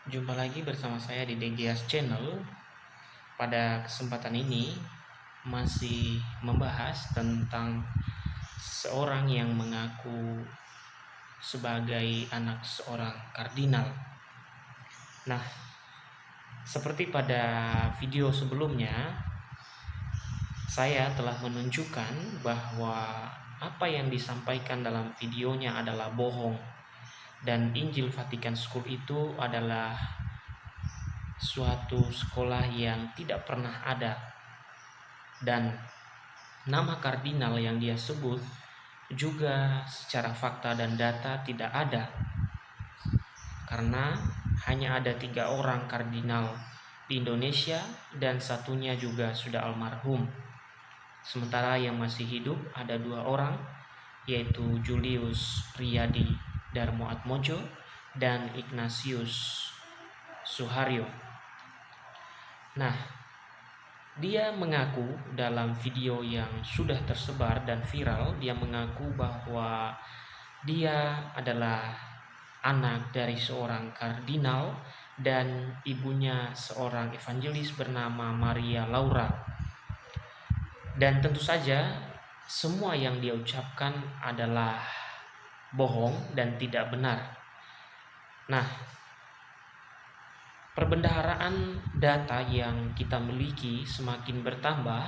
Jumpa lagi bersama saya di DGS Channel. Pada kesempatan ini masih membahas tentang seorang yang mengaku sebagai anak seorang kardinal. Nah, seperti pada video sebelumnya, saya telah menunjukkan bahwa apa yang disampaikan dalam videonya adalah bohong, dan Injil Vatikan School itu adalah suatu sekolah yang tidak pernah ada, dan nama kardinal yang dia sebut juga secara fakta dan data tidak ada, karena hanya ada 3 orang kardinal di Indonesia dan satunya juga sudah almarhum. Sementara yang masih hidup ada 2 orang, yaitu Julius Riyadi Darmoatmojo dan Ignatius Suharyo. Nah, dia mengaku dalam video yang sudah tersebar dan viral, dia mengaku bahwa dia adalah anak dari seorang kardinal dan ibunya seorang evangelis bernama Maria Laura. Dan tentu saja semua yang dia ucapkan adalah bohong dan tidak benar. Nah, perbendaharaan data yang kita miliki semakin bertambah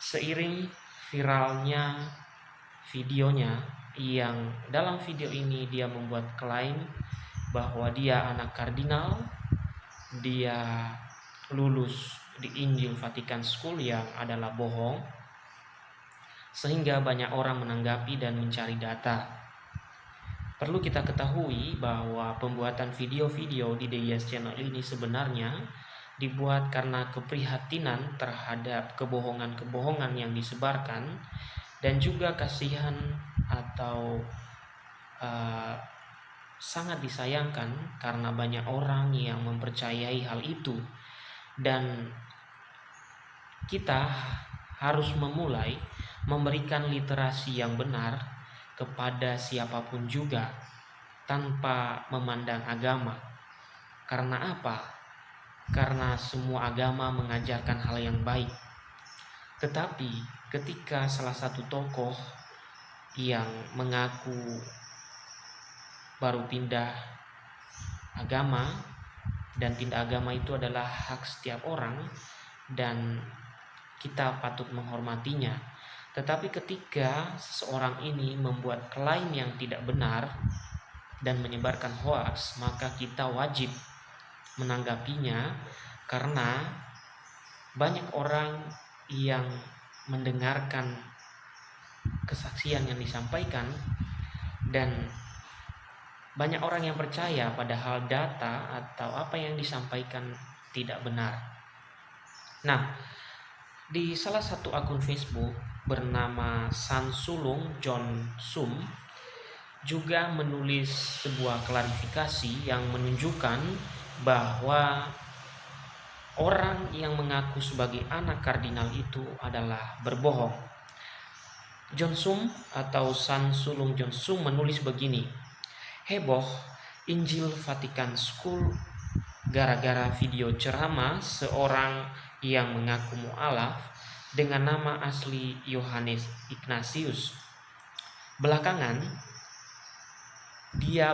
seiring viralnya videonya, yang dalam video ini dia membuat klaim bahwa dia anak kardinal, dia lulus di Injil Vatikan School yang adalah bohong, sehingga banyak orang menanggapi dan mencari data. Perlu kita ketahui bahwa pembuatan video-video di DGS Channel ini sebenarnya dibuat karena keprihatinan terhadap kebohongan-kebohongan yang disebarkan, dan juga kasihan atau sangat disayangkan karena banyak orang yang mempercayai hal itu. Dan kita harus memulai memberikan literasi yang benar kepada siapapun juga tanpa memandang agama. Karena apa? Karena semua agama mengajarkan hal yang baik. Tetapi ketika salah satu tokoh yang mengaku baru pindah agama, dan pindah agama itu adalah hak setiap orang dan kita patut menghormatinya, tetapi ketika seseorang ini membuat klaim yang tidak benar dan menyebarkan hoaks, maka kita wajib menanggapinya, karena banyak orang yang mendengarkan kesaksian yang disampaikan dan banyak orang yang percaya padahal data atau apa yang disampaikan tidak benar. Nah, di salah satu akun Facebook bernama Sansulung John Sum juga menulis sebuah klarifikasi yang menunjukkan bahwa orang yang mengaku sebagai anak kardinal itu adalah berbohong. John Sum atau Sansulung John Sum menulis begini: heboh Injil Vatikan School gara-gara video ceramah seorang yang mengaku mu'alaf dengan nama asli Yohanes Ignatius. Belakangan dia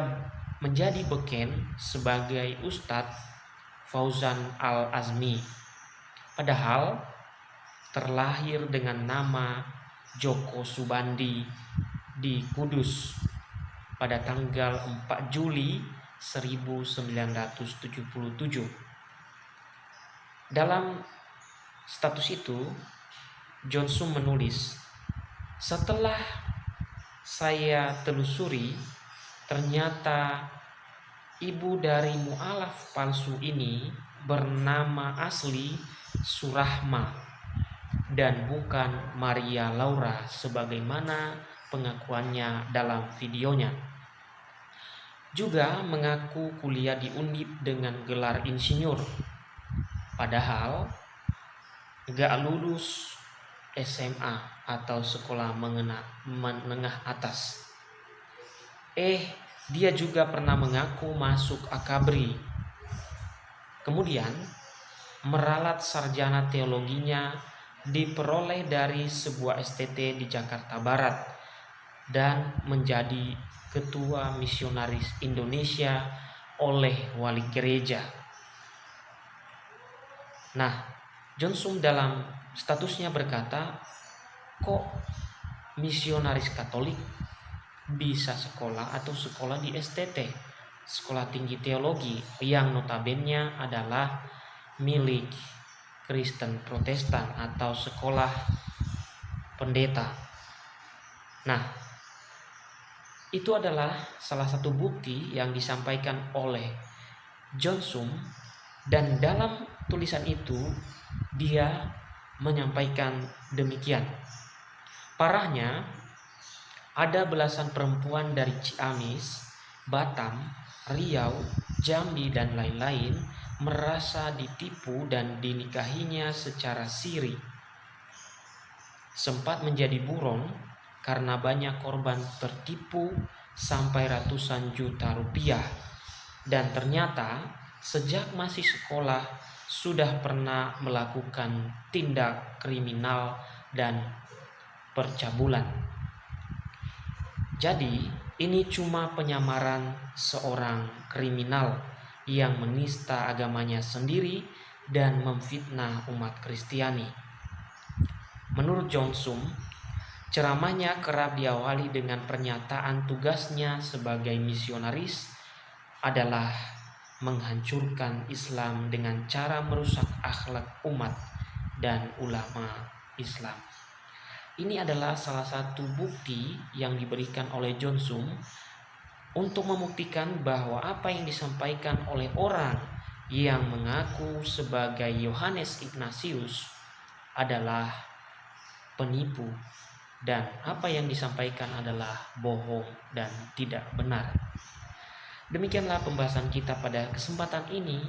menjadi beken sebagai Ustadz Fauzan Al-Azmi, padahal terlahir dengan nama Joko Subandi di Kudus pada tanggal 4 Juli 1977. Dalam status itu, John Sum menulis, setelah saya telusuri, ternyata ibu dari mu'alaf palsu ini bernama asli Surahma dan bukan Maria Laura sebagaimana pengakuannya dalam videonya. Juga mengaku kuliah di Undip dengan gelar insinyur, padahal gak lulus SMA atau sekolah menengah atas. Dia juga pernah mengaku masuk Akabri, Kemudian meralat sarjana teologinya diperoleh dari sebuah STT di Jakarta Barat dan menjadi ketua misionaris Indonesia oleh wali gereja. Nah, John Sum dalam statusnya berkata, kok misionaris Katolik bisa sekolah atau sekolah di STT, Sekolah Tinggi Teologi, yang notabene adalah milik Kristen Protestan atau sekolah pendeta. Nah, itu adalah salah satu bukti yang disampaikan oleh John Sum, dan dalam tulisan itu dia menyampaikan demikian. Parahnya, ada belasan perempuan dari Ciamis, Batam, Riau, Jambi, dan lain-lain merasa ditipu dan dinikahinya secara siri. Sempat menjadi buron karena banyak korban tertipu sampai ratusan juta rupiah. Dan ternyata sejak masih sekolah sudah pernah melakukan tindak kriminal dan percabulan. Jadi ini cuma penyamaran seorang kriminal yang menista agamanya sendiri dan memfitnah umat Kristiani. Menurut John Sum, ceramahnya kerap diawali dengan pernyataan tugasnya sebagai misionaris adalah menghancurkan Islam dengan cara merusak akhlak umat dan ulama Islam. Ini adalah salah satu bukti yang diberikan oleh John Sum untuk membuktikan bahwa apa yang disampaikan oleh orang yang mengaku sebagai Yohanes Ignatius adalah penipu, dan apa yang disampaikan adalah bohong dan tidak benar. Demikianlah pembahasan kita pada kesempatan ini.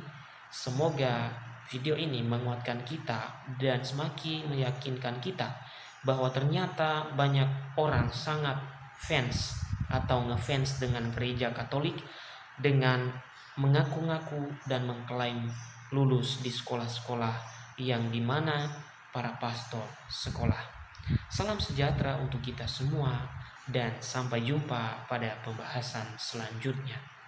Semoga video ini menguatkan kita dan semakin meyakinkan kita bahwa ternyata banyak orang sangat fans atau ngefans dengan gereja Katolik dengan mengaku-ngaku dan mengklaim lulus di sekolah-sekolah yang dimana para pastor sekolah. Salam sejahtera untuk kita semua dan sampai jumpa pada pembahasan selanjutnya.